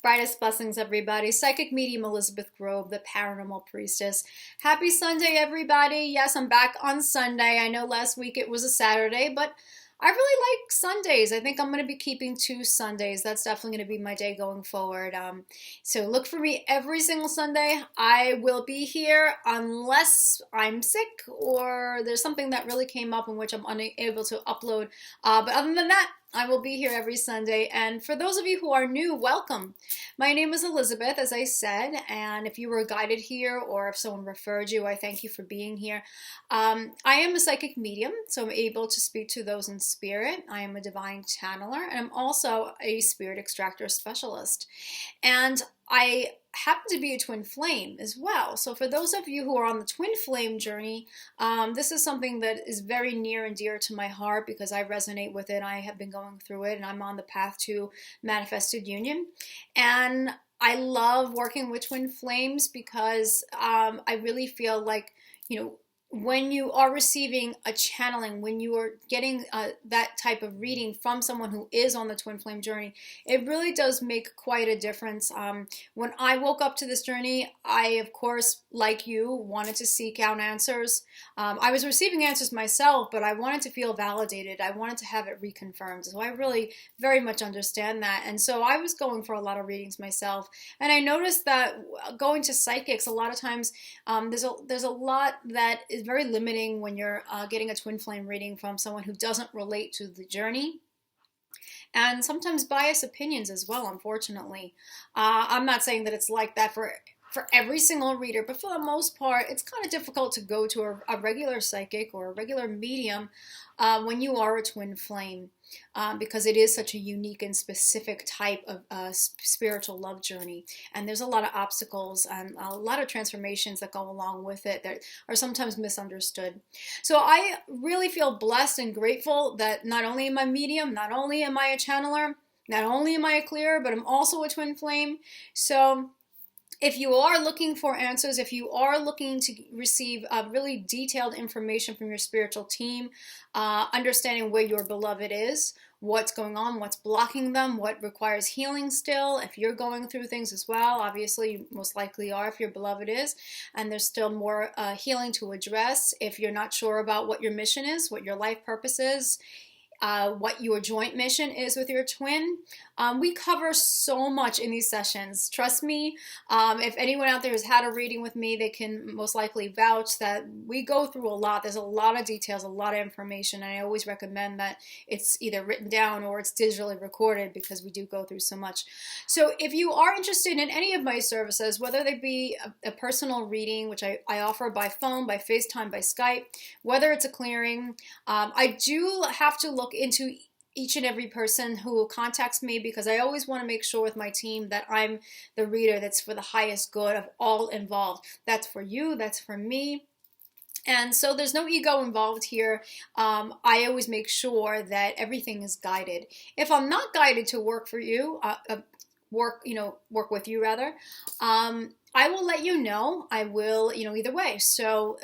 Brightest blessings, everybody. Psychic medium Elizabeth Grove, the Paranormal Priestess. Happy Sunday, everybody. Yes, I'm back on Sunday. I know last week it was a Saturday, but I really like Sundays. I think I'm going to be keeping 2 Sundays. That's definitely going to be my day going forward. So look for me every single Sunday. I will be here unless I'm sick or there's something that really came up in which I'm unable to upload. But other than that, I will be here every Sunday. And for those of you who are new, welcome. My name is Elizabeth, as I said, and if you were guided here or if someone referred you, I thank you for being here. I am a psychic medium, so I'm able to speak to those in spirit. I am a divine channeler, and I'm also a spirit extractor specialist. And I happen to be a twin flame as well. So for those of you who are on the twin flame journey, this is something that is very near and dear to my heart because I resonate with it. I have been going through it and I'm on the path to manifested union. And I love working with twin flames because I really feel like, when you are receiving a channeling, when you are getting that type of reading from someone who is on the twin flame journey, it really does make quite a difference. When I woke up to this journey, I, of course, like you, wanted to seek out answers. I was receiving answers myself, but I wanted to feel validated. I wanted to have it reconfirmed. So I really very much understand that. And so I was going for a lot of readings myself. And I noticed that going to psychics, a lot of times there's a lot that is very limiting when you're getting a twin flame reading from someone who doesn't relate to the journey, and sometimes biased opinions as well, unfortunately. I'm not saying that it's like that for every single reader, but for the most part, it's kind of difficult to go to a regular psychic or a regular medium when you are a twin flame, because it is such a unique and specific type of spiritual love journey. And there's a lot of obstacles and a lot of transformations that go along with it that are sometimes misunderstood. So I really feel blessed and grateful that not only am I a medium, not only am I a channeler, not only am I a clearer, but I'm also a twin flame. So if you are looking for answers, if you are looking to receive really detailed information from your spiritual team, understanding where your beloved is, what's going on, what's blocking them, what requires healing still, if you're going through things as well, obviously you most likely are if your beloved is, and there's still more healing to address. If you're not sure about what your mission is, what your life purpose is, what your joint mission is with your twin. We cover so much in these sessions. Trust me, if anyone out there has had a reading with me, they can most likely vouch that we go through a lot. There's a lot of details, a lot of information, and I always recommend that it's either written down or it's digitally recorded because we do go through so much. So if you are interested in any of my services, whether they be a personal reading, which I offer by phone, by FaceTime, by Skype, whether it's a clearing, I do have to look into each and every person who contacts me because I always want to make sure with my team that I'm the reader that's for the highest good of all involved. That's for you, that's for me. And so there's no ego involved here. I always make sure that everything is guided. If I'm not guided to work for you, work with you rather, I will let you know. I will, either way. So,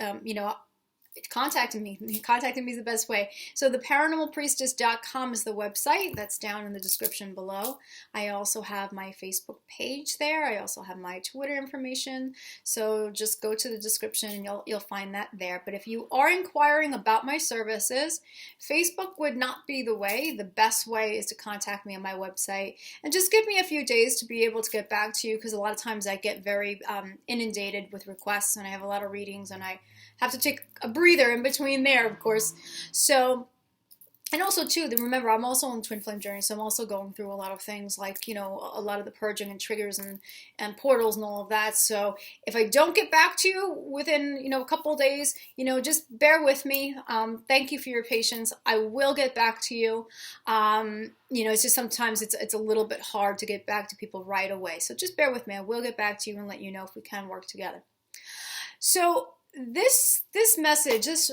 contacting me is the best way. So the paranormalpriestess.com is the website. That's down in the description below. I also have my Facebook page there. I also have my Twitter information. So just go to the description and you'll find that there. But if you are inquiring about my services, Facebook would not be the way. The best way is to contact me on my website and just give me a few days to be able to get back to you, because a lot of times I get very inundated with requests and I have a lot of readings and I have to take a breather in between there, of course. So, and also too, remember, I'm also on the twin flame journey, so I'm also going through a lot of things like, a lot of the purging and triggers and portals and all of that. So if I don't get back to you within, a couple of days, just bear with me. Thank you for your patience. I will get back to you. It's just sometimes it's a little bit hard to get back to people right away. So just bear with me. I will get back to you and let you know if we can work together. So this message, this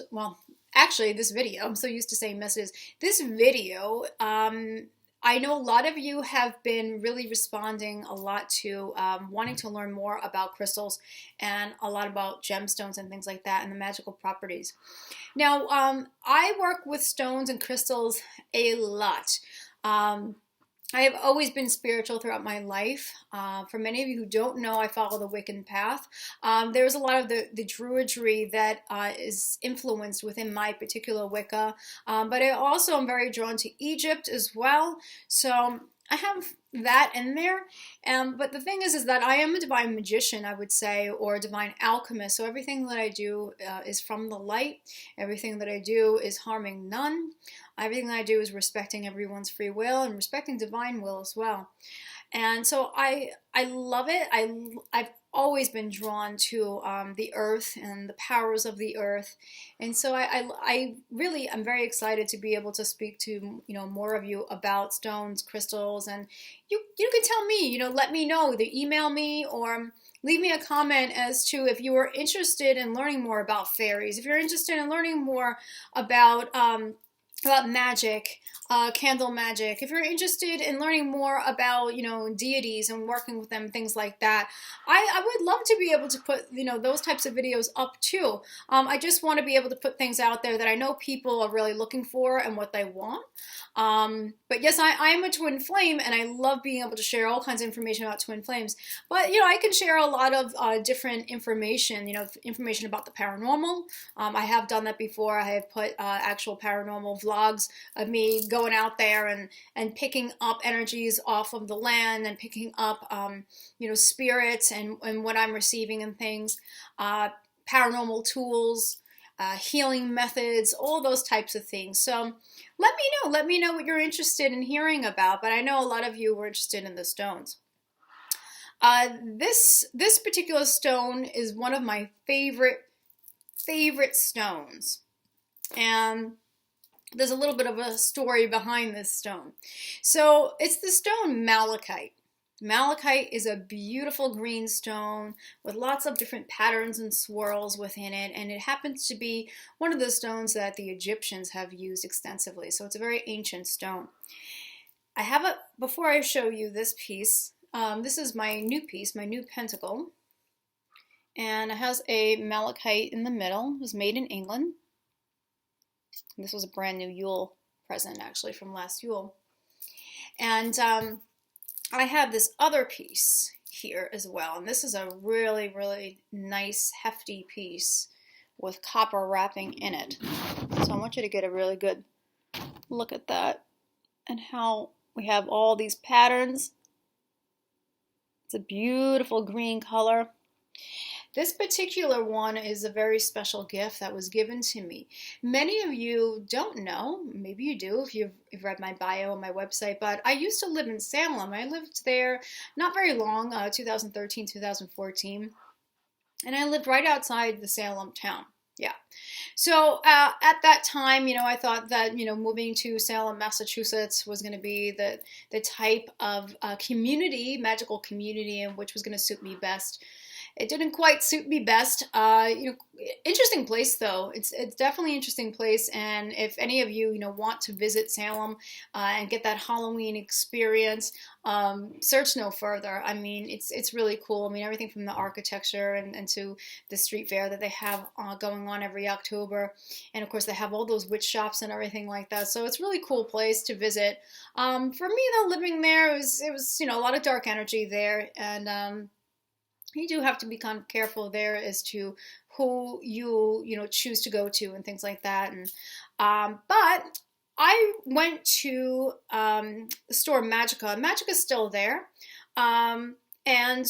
video, I'm so used to saying messages, this video, I know a lot of you have been really responding a lot to wanting to learn more about crystals and a lot about gemstones and things like that and the magical properties. Now, I work with stones and crystals a lot. I have always been spiritual throughout my life. For many of you who don't know, I follow the Wiccan path. There's a lot of the druidry that is influenced within my particular Wicca, but I also am very drawn to Egypt as well. So I have that in there. But the thing is that I am a divine magician, I would say, or a divine alchemist. So everything that I do is from the light. Everything that I do is harming none. Everything that I do is respecting everyone's free will and respecting divine will as well. And so I love it. I've always been drawn to the earth and the powers of the earth, and so I really am very excited to be able to speak to more of you about stones, crystals, and you can tell me, let me know, either email me or leave me a comment as to if you are interested in learning more about fairies, if you're interested in learning more about magic, candle magic. If you're interested in learning more about, deities and working with them, things like that, I would love to be able to put, those types of videos up too. I just want to be able to put things out there that I know people are really looking for and what they want. But yes, I am a twin flame, and I love being able to share all kinds of information about twin flames. But, I can share a lot of different information, information about the paranormal. I have done that before. I have put actual paranormal vlogs of me going out there and picking up energies off of the land and picking up, spirits and what I'm receiving and things, paranormal tools, healing methods, all those types of things. So let me know what you're interested in hearing about, but I know a lot of you were interested in the stones. This particular stone is one of my favorite stones, and there's a little bit of a story behind this stone. So it's the stone Malachite. Malachite is a beautiful green stone with lots of different patterns and swirls within it, and it happens to be one of the stones that the Egyptians have used extensively. So it's a very ancient stone. Before I show you this piece, this is my new piece, my new pentacle, and it has a malachite in the middle. It was made in England. This was a brand new Yule present, actually, from last Yule. And I have this other piece here as well, and this is a really, really nice, hefty piece with copper wrapping in it. So I want you to get a really good look at that and how we have all these patterns. It's a beautiful green color. This particular one is a very special gift that was given to me. Many of you don't know, maybe you do if you've read my bio on my website, but I used to live in Salem. I lived there not very long, 2013, 2014, and I lived right outside the Salem town. Yeah. So at that time, I thought that, moving to Salem, Massachusetts was going to be the type of community, magical community, in which was going to suit me best. It didn't quite suit me best. Interesting place though. It's definitely an interesting place. And if any of you want to visit Salem and get that Halloween experience, search no further. I mean, it's really cool. I mean, everything from the architecture and to the street fair that they have going on every October, and of course they have all those witch shops and everything like that. So it's a really cool place to visit. For me though, living there, it was a lot of dark energy there, and you do have to be kind of careful there as to who you choose to go to and things like that. And but I went to the store Magica. Magica's still there, and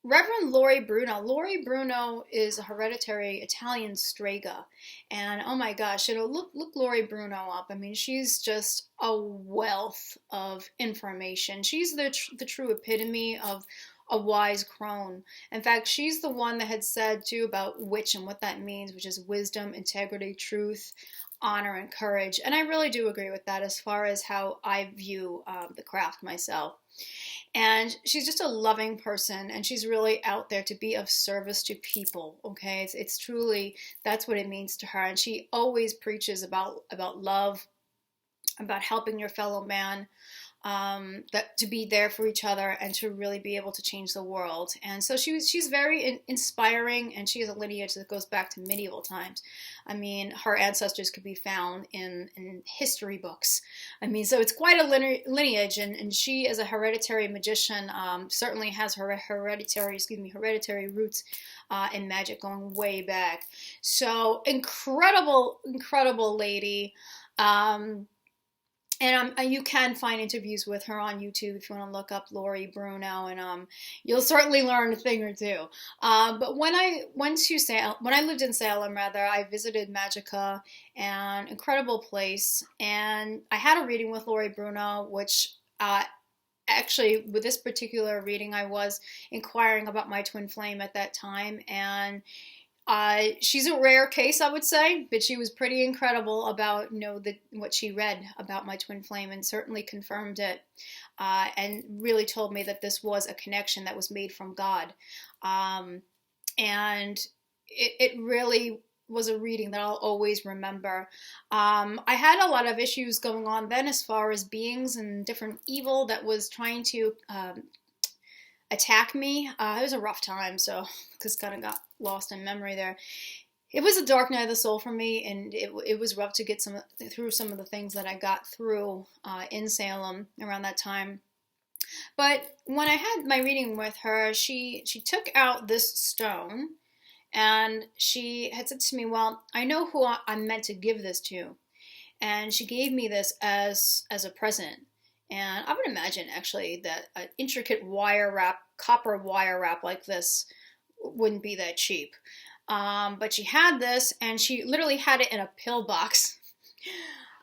Reverend Lori Bruno. Lori Bruno is a hereditary Italian strega, and oh my gosh, look Lori Bruno up. I mean, she's just a wealth of information. She's the true epitome of a wise crone. In fact, she's the one that had said too about witch and what that means, which is wisdom, integrity, truth, honor, and courage. And I really do agree with that as far as how I view the craft myself. And she's just a loving person, and she's really out there to be of service to people. Okay, it's truly, that's what it means to her. And she always preaches about love, about helping your fellow man. that to be there for each other and to really be able to change the world. And so she's very inspiring, and she has a lineage that goes back to medieval times. I mean, her ancestors could be found in history books. I mean, so it's quite a lineage, and she, as a hereditary magician, certainly has her hereditary roots in magic going way back. So incredible lady. And you can find interviews with her on YouTube if you want to look up Lori Bruno, and you'll certainly learn a thing or two. But when I lived in Salem, I visited Magica, an incredible place, and I had a reading with Lori Bruno, which actually, with this particular reading, I was inquiring about my twin flame at that time, and she's a rare case, I would say, but she was pretty incredible about, what she read about my twin flame, and certainly confirmed it, and really told me that this was a connection that was made from God. And it really was a reading that I'll always remember. I had a lot of issues going on then as far as beings and different evil that was trying to attack me. It was a rough time, so just kind of got lost in memory there. It was a dark night of the soul for me, and it was rough to get through some of the things that I got through in Salem around that time. But when I had my reading with her, she took out this stone, and she had said to me, well, I know who I'm meant to give this to. And she gave me this as a present. And I would imagine, actually, that an intricate copper wire wrap like this wouldn't be that cheap. But she had this, and she literally had it in a pill box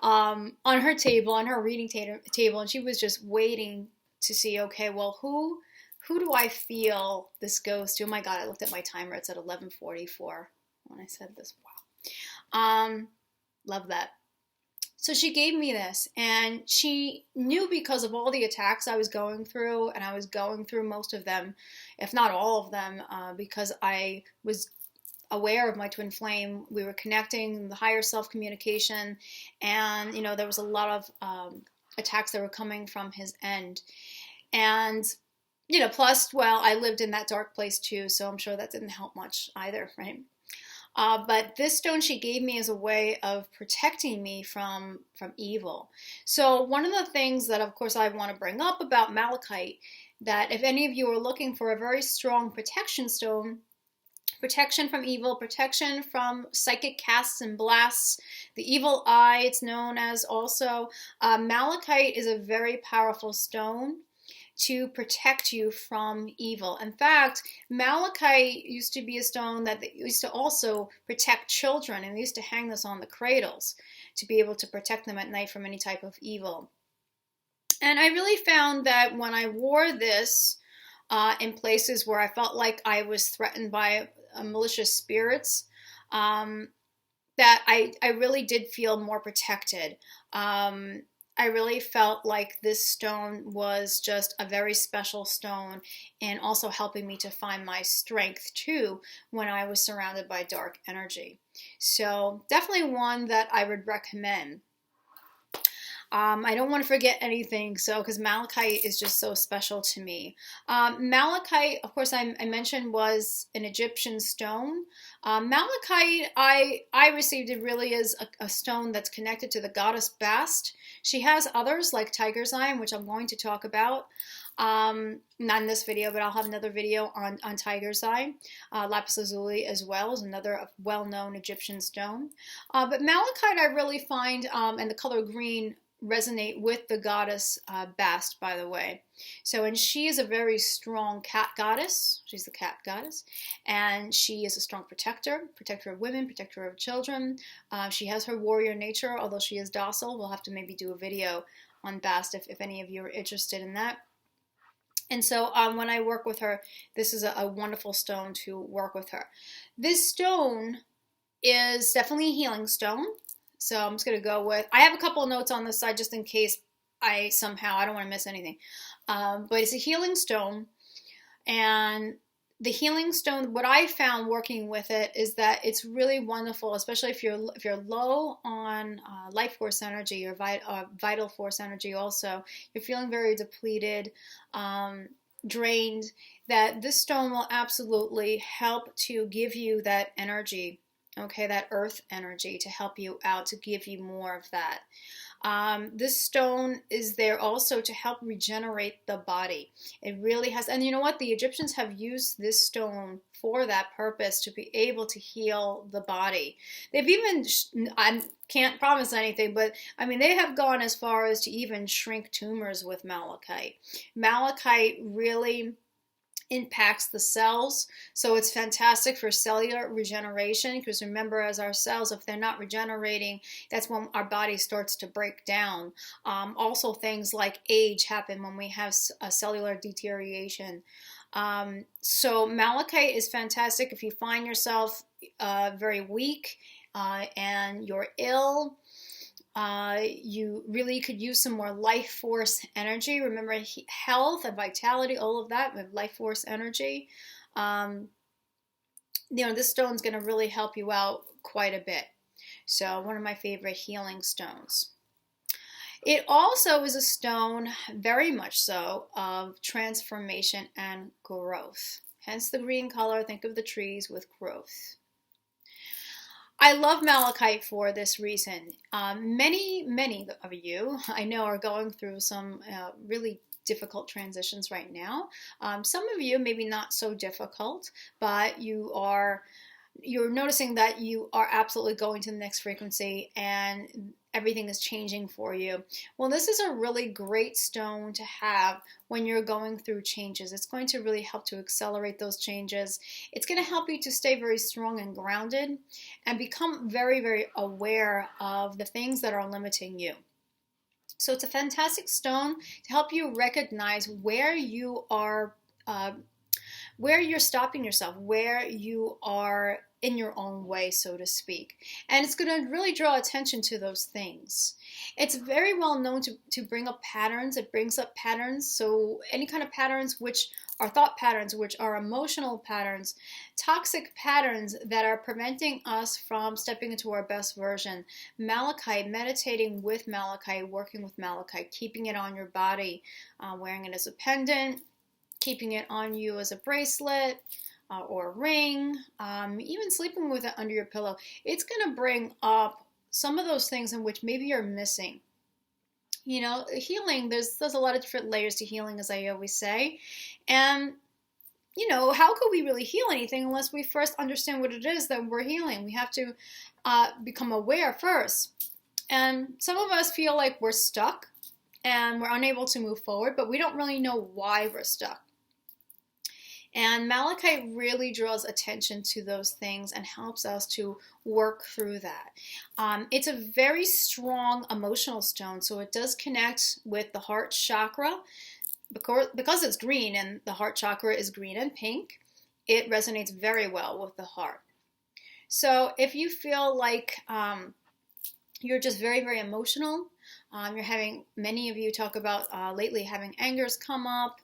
on her table, on her reading table, and she was just waiting to see, okay, well, who do I feel this goes to? Oh my God, I looked at my timer. It's at 11:44 when I said this. Wow. Love that. So she gave me this, and she knew, because of all the attacks I was going through, and I was going through most of them, if not all of them, because I was aware of my twin flame. We were connecting, the higher self communication, and there was a lot of attacks that were coming from his end. And plus, well, I lived in that dark place too, so I'm sure that didn't help much either, right? But this stone she gave me as a way of protecting me from evil. So one of the things that, of course, I want to bring up about Malachite, that if any of you are looking for a very strong protection stone, protection from evil, protection from psychic casts and blasts, the evil eye, it's known as also, Malachite is a very powerful stone to protect you from evil. In fact, malachite used to be a stone that used to also protect children, and they used to hang this on the cradles to be able to protect them at night from any type of evil. And I really found that when I wore this in places where I felt like I was threatened by malicious spirits, that I really did feel more protected. I really felt like this stone was just a very special stone, and also helping me to find my strength too when I was surrounded by dark energy. So definitely one that I would recommend. I don't want to forget anything, because malachite is just so special to me. Malachite, of course, I mentioned, was an Egyptian stone. Malachite, I received it really as a stone that's connected to the goddess Bast. She has others like tiger's eye, which I'm going to talk about. Not in this video, but I'll have another video on tiger's eye. Lapis lazuli as well is another well-known Egyptian stone. But malachite I really find, and the color green, resonate with the goddess Bast, by the way. So, and she is a very strong cat goddess. She's the cat goddess, and she is a strong protector of women, protector of children. She has her warrior nature, although she is docile. We'll have to maybe do a video on Bast if any of you are interested in that. And so when I work with her, this is a wonderful stone to work with her. This stone is definitely a healing stone. So I'm just going to go with, I have a couple of notes on this side just in case I don't want to miss anything. But it's a healing stone. And the healing stone, what I found working with it is that it's really wonderful, especially if you're low on life force energy or vital force energy. Also, you're feeling very depleted, drained. That this stone will absolutely help to give you that energy. Okay, that earth energy to help you out, to give you more of that. This stone is there also to help regenerate the body. It really has, and you know what? The Egyptians have used this stone for that purpose, to be able to heal the body. They've even, I can't promise anything, but I mean, they have gone as far as to even shrink tumors with malachite. Malachite really impacts the cells, so it's fantastic for cellular regeneration, because remember, as our cells, if they're not regenerating, that's when our body starts to break down. Also, things like age happen when we have a cellular deterioration. So malachite is fantastic if you find yourself very weak and you're ill. You really could use some more life force energy. Remember, health and vitality, all of that with life force energy. This stone's going to really help you out quite a bit. So one of my favorite healing stones. It also is a stone, very much so, of transformation and growth. Hence the green color. Think of the trees with growth. I love malachite for this reason. Many of you I know are going through some really difficult transitions right now. Some of you maybe not so difficult, but you're noticing that you are absolutely going to the next frequency and everything is changing for you. Well, this is a really great stone to have when you're going through changes. It's going to really help to accelerate those changes. It's going to help you to stay very strong and grounded and become very, very aware of the things that are limiting you. So it's a fantastic stone to help you recognize where you are, where you're stopping yourself, where you are in your own way, so to speak. And it's going to really draw attention to those things. It's very well known to bring up patterns. It brings up patterns. So any kind of patterns which are thought patterns, which are emotional patterns, toxic patterns that are preventing us from stepping into our best version. Malachite, meditating with malachite, working with malachite, keeping it on your body, wearing it as a pendant, keeping it on you as a bracelet, or a ring, even sleeping with it under your pillow. It's going to bring up some of those things in which maybe you're missing. Healing, there's a lot of different layers to healing, as I always say. And, how could we really heal anything unless we first understand what it is that we're healing? We have to become aware first. And some of us feel like we're stuck and we're unable to move forward, but we don't really know why we're stuck. And malachite really draws attention to those things and helps us to work through that. It's a very strong emotional stone, so it does connect with the heart chakra. Because it's green and the heart chakra is green and pink, it resonates very well with the heart. So if you feel like you're just very, very emotional, you're having, many of you talk about lately having angers come up,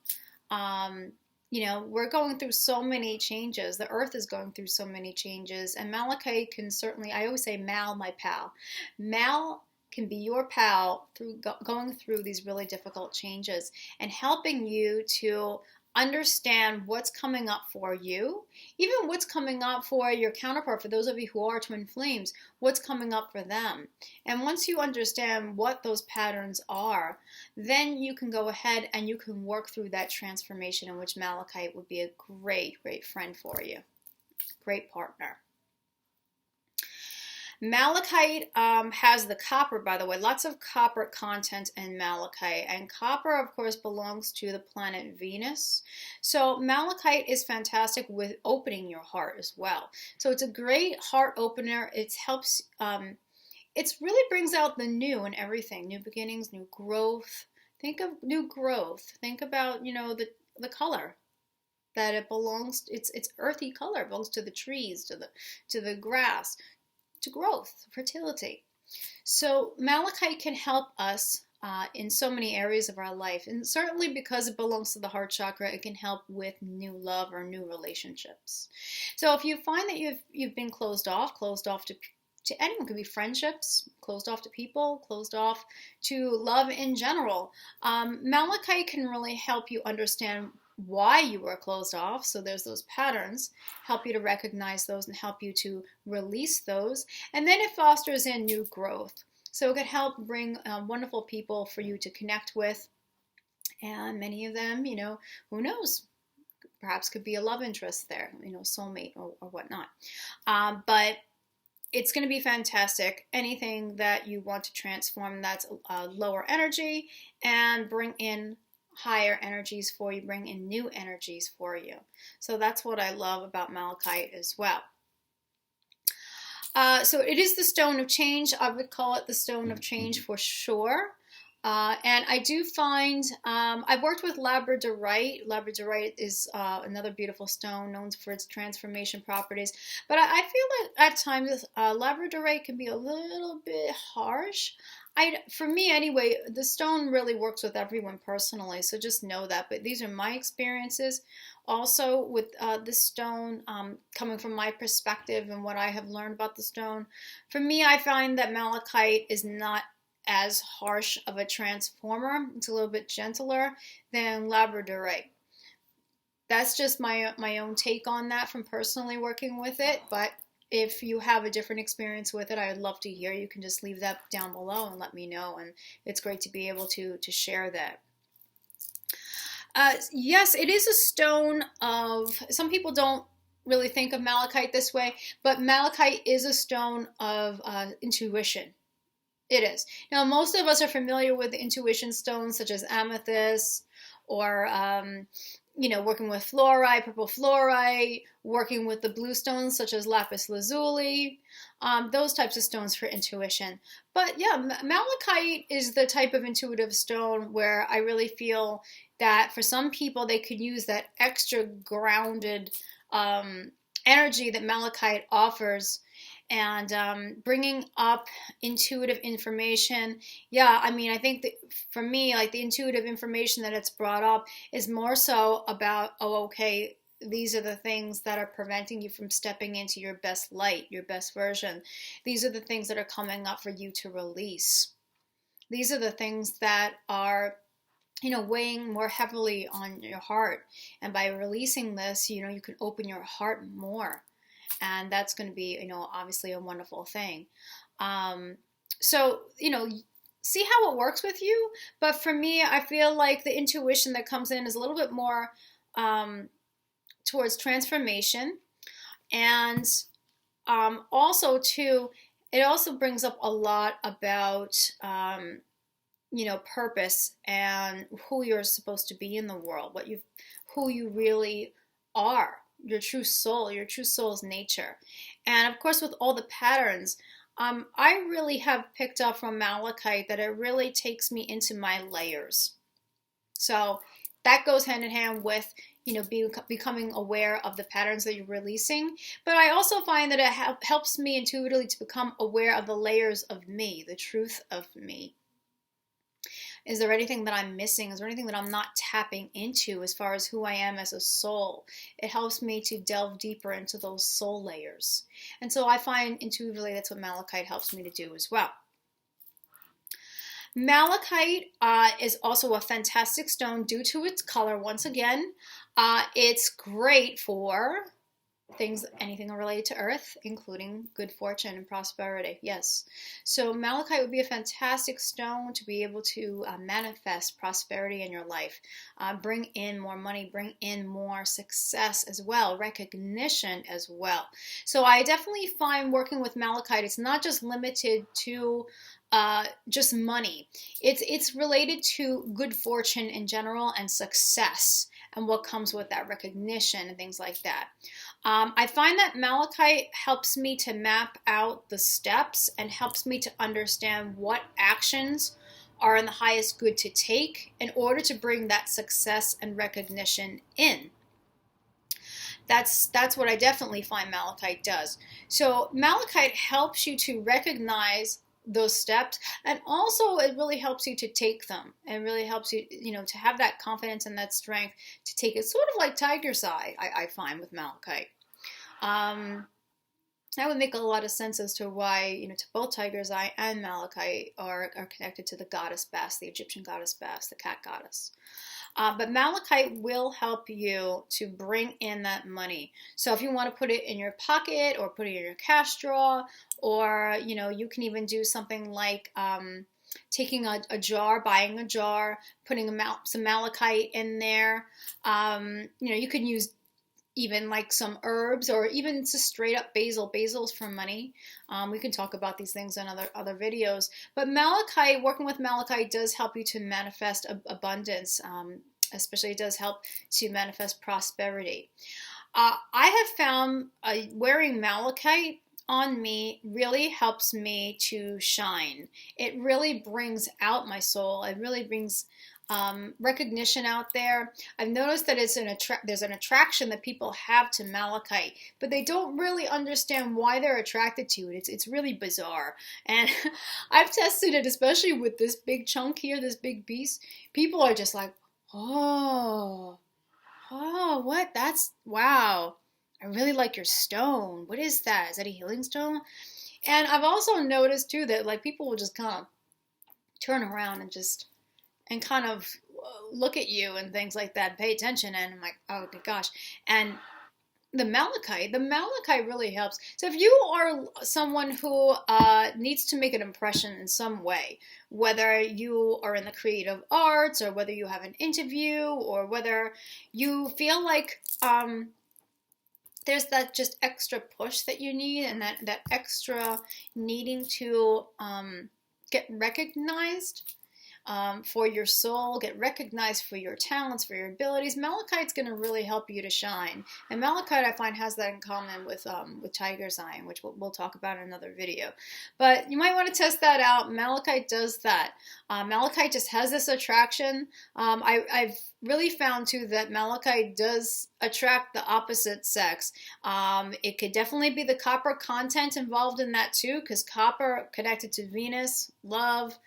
we're going through so many changes. The earth is going through so many changes. And malachite can certainly, I always say Mal, my pal. Mal can be your pal through going through these really difficult changes and helping you to understand what's coming up for you, even what's coming up for your counterpart, for those of you who are twin flames, what's coming up for them. And once you understand what those patterns are, then you can go ahead and you can work through that transformation, in which malachite would be a great, great friend for you. Great partner. Malachite has the copper, by the way, lots of copper content in malachite. And copper, of course, belongs to the planet Venus. So malachite is fantastic with opening your heart as well. So it's a great heart opener. It helps, it really brings out the new in everything. New beginnings, new growth. Think of new growth. Think about, the color that it belongs, it's earthy color. It belongs to the trees, to the grass, to growth, fertility. So malachite can help us in so many areas of our life. And certainly because it belongs to the heart chakra, it can help with new love or new relationships. So if you find that you've been closed off to anyone, it could be friendships, closed off to people, closed off to love in general. Malachite can really help you understand why you were closed off. So there's those patterns, help you to recognize those and help you to release those. And then it fosters in new growth. So it could help bring wonderful people for you to connect with. And many of them, who knows, perhaps could be a love interest there, soulmate or whatnot. But it's going to be fantastic. Anything that you want to transform that's lower energy and bring in higher energies for you, bring in new energies for you. So that's what I love about Malachite as well. So it is the stone of change. I would call it the stone of change for sure. And I do find, I've worked with labradorite. Labradorite is another beautiful stone known for its transformation properties. But I feel that at times labradorite can be a little bit harsh. For me anyway, the stone really works with everyone personally, so just know that. But these are my experiences. Also with this stone, coming from my perspective and what I have learned about the stone, for me I find that malachite is not as harsh of a transformer. It's a little bit gentler than labradorite. That's just my own take on that from personally working with it. But if you have a different experience with it, I would love to hear. You can just leave that down below and let me know. And it's great to be able to share that. Yes, it is a stone of, some people don't really think of malachite this way, but malachite is a stone of intuition. It is. Now, most of us are familiar with intuition stones such as amethyst or, working with fluorite, purple fluorite, working with the blue stones such as lapis lazuli, those types of stones for intuition. But yeah, malachite is the type of intuitive stone where I really feel that for some people they could use that extra grounded energy that malachite offers. And bringing up intuitive information. Yeah, I mean, I think that for me, like the intuitive information that it's brought up is more so about, okay, these are the things that are preventing you from stepping into your best light, your best version. These are the things that are coming up for you to release. These are the things that are, weighing more heavily on your heart. And by releasing this, you can open your heart more. And that's going to be, obviously a wonderful thing. So, see how it works with you. But for me, I feel like the intuition that comes in is a little bit more towards transformation. And also, too, it also brings up a lot about, purpose and who you're supposed to be in the world, who you really are. Your true soul's nature. And of course, with all the patterns, I really have picked up from malachite that it really takes me into my layers. So that goes hand in hand with, becoming aware of the patterns that you're releasing. But I also find that it helps me intuitively to become aware of the layers of me, the truth of me. Is there anything that I'm missing? Is there anything that I'm not tapping into as far as who I am as a soul? It helps me to delve deeper into those soul layers. And so I find intuitively that's what malachite helps me to do as well. Malachite is also a fantastic stone due to its color. Once again, it's great for anything related to earth, including good fortune and prosperity. Yes. So malachite would be a fantastic stone to be able to manifest prosperity in your life, bring in more money, bring in more success as well, recognition as well. So I definitely find working with malachite, it's not just limited to just money. It's related to good fortune in general and success and what comes with that recognition and things like that. I find that malachite helps me to map out the steps and helps me to understand what actions are in the highest good to take in order to bring that success and recognition in. That's what I definitely find malachite does. So malachite helps you to recognize those steps, and also it really helps you to take them. It really helps you, to have that confidence and that strength to take it, sort of like tiger's eye, I find with malachite. That would make a lot of sense as to why, to both tiger's eye and malachite are connected to the goddess Bast, the Egyptian goddess Bast, the cat goddess. But malachite will help you to bring in that money. So if you want to put it in your pocket or put it in your cash drawer, or, you can even do something like taking a jar, buying a jar, putting some malachite in there. You can use even like some herbs, or even just straight up basil. Basil's for money. We can talk about these things in other videos. But malachite, working with malachite does help you to manifest abundance. Especially it does help to manifest prosperity. I have found wearing malachite on me really helps me to shine. It really brings out my soul. It really brings recognition out there. I've noticed that there's an attraction that people have to malachite, but they don't really understand why they're attracted to it. It's really bizarre. And I've tested it, especially with this big chunk here, this big piece. People are just like, oh, what? Wow. I really like your stone. What is that? Is that a healing stone? And I've also noticed too that like people will just kind of turn around and kind of look at you and things like that, pay attention, and I'm like, oh my gosh. And the malachite really helps. So if you are someone who needs to make an impression in some way, whether you are in the creative arts, or whether you have an interview, or whether you feel like there's that just extra push that you need, and that extra needing to get recognized for your soul, get recognized for your talents, for your abilities, malachite's going to really help you to shine. And malachite, I find, has that in common with tiger's eye, which we'll talk about in another video. But you might want to test that out. Malachite does that. Malachite just has this attraction. I've really found too that malachite does attract the opposite sex. It could definitely be the copper content involved in that too, because copper connected to Venus, love,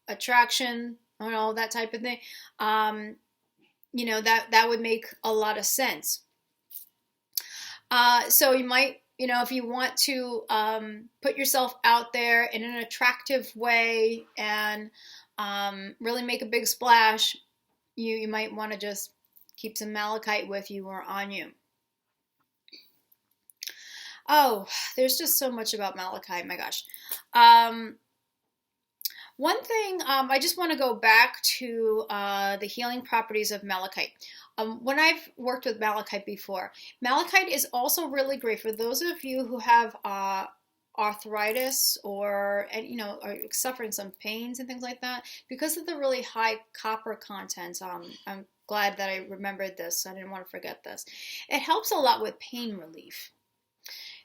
attraction, that type of thing. That would make a lot of sense. So you might, if you want to put yourself out there in an attractive way and really make a big splash, you might want to just keep some malachite with you or on you. Oh, there's just so much about malachite, my gosh. One thing, I just want to go back to the healing properties of malachite. When I've worked with malachite before, malachite is also really great for those of you who have arthritis or are suffering some pains and things like that. Because of the really high copper content, I'm glad that I remembered this. I didn't want to forget this. It helps a lot with pain relief.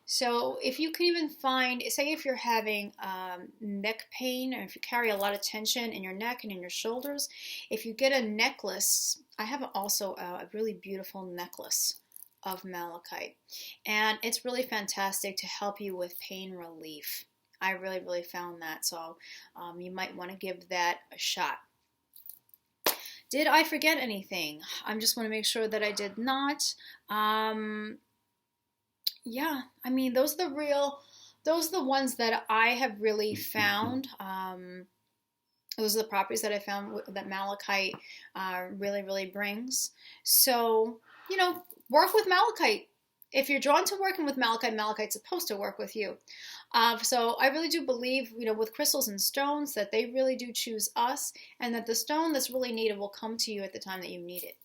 So if you can even find, say if you're having neck pain, or if you carry a lot of tension in your neck and in your shoulders, if you get a necklace, I have also a really beautiful necklace of malachite, and it's really fantastic to help you with pain relief. I really, really found that, so you might want to give that a shot. Did I forget anything? I just want to make sure that I did not. Yeah, I mean, those are the ones that I have really found. Those are the properties that I found that malachite really, really brings. So, work with malachite. If you're drawn to working with malachite, malachite's supposed to work with you. So I really do believe, with crystals and stones, that they really do choose us, and that the stone that's really needed will come to you at the time that you need it.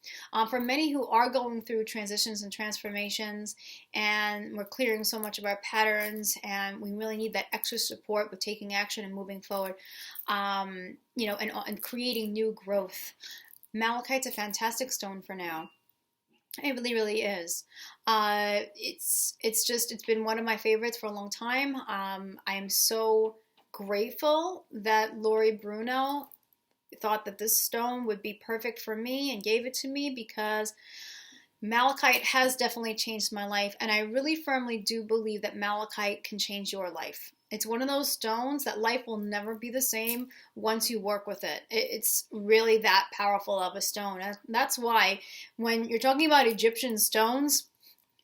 For many who are going through transitions and transformations, and we're clearing so much of our patterns, and we really need that extra support with taking action and moving forward, and creating new growth, malachite's a fantastic stone for now. It really, really is. It's been one of my favorites for a long time. I am so grateful that Lori Bruno thought that this stone would be perfect for me and gave it to me, because Malachite has definitely changed my life, and I really firmly do believe that Malachite can change your life. It's one of those stones that life will never be the same once you work with it. It's really that powerful of a stone. That's why when you're talking about Egyptian stones,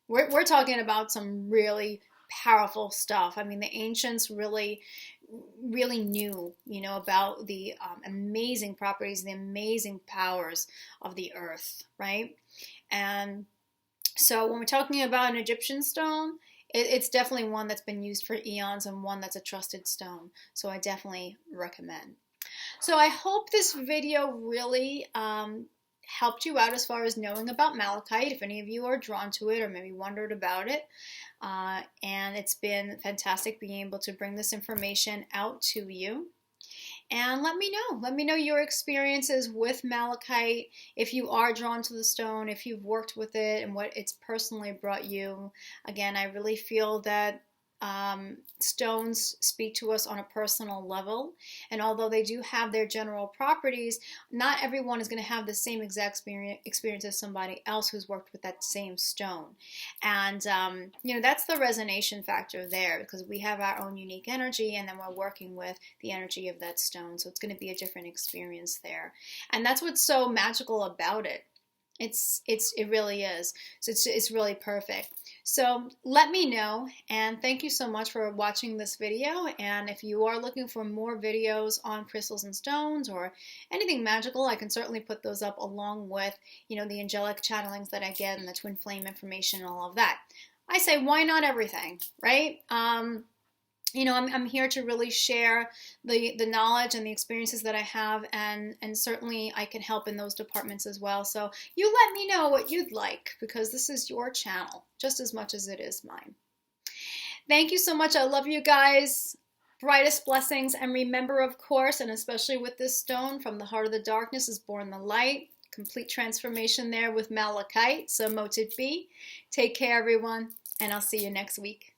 we're talking about some really powerful stuff. I mean, the ancients really knew, about the amazing properties, the amazing powers of the earth, right? And so when we're talking about an Egyptian stone, it's definitely one that's been used for eons and one that's a trusted stone. So I definitely recommend. So I hope this video really helped you out as far as knowing about malachite, if any of you are drawn to it or maybe wondered about it. And it's been fantastic being able to bring this information out to you. And let me know your experiences with malachite, if you are drawn to the stone, if you've worked with it and what it's personally brought you. Again, I really feel that stones speak to us on a personal level, and although they do have their general properties, not everyone is going to have the same exact experience as somebody else who's worked with that same stone. And that's the resonation factor there, because we have our own unique energy, and then we're working with the energy of that stone, so it's going to be a different experience there. And that's what's so magical about it. It really is. So it's really perfect. So let me know, and thank you so much for watching this video. And if you are looking for more videos on crystals and stones or anything magical, I can certainly put those up along with, the angelic channelings that I get and the twin flame information and all of that. I say, why not everything, right? I'm here to really share the knowledge and the experiences that I have, and certainly I can help in those departments as well. So you let me know what you'd like, because this is your channel just as much as it is mine. Thank you so much. I love you guys. Brightest blessings. And remember, of course, and especially with this stone, from the heart of the darkness is born the light. Complete transformation there with malachite. So mote it be. Take care, everyone, and I'll see you next week.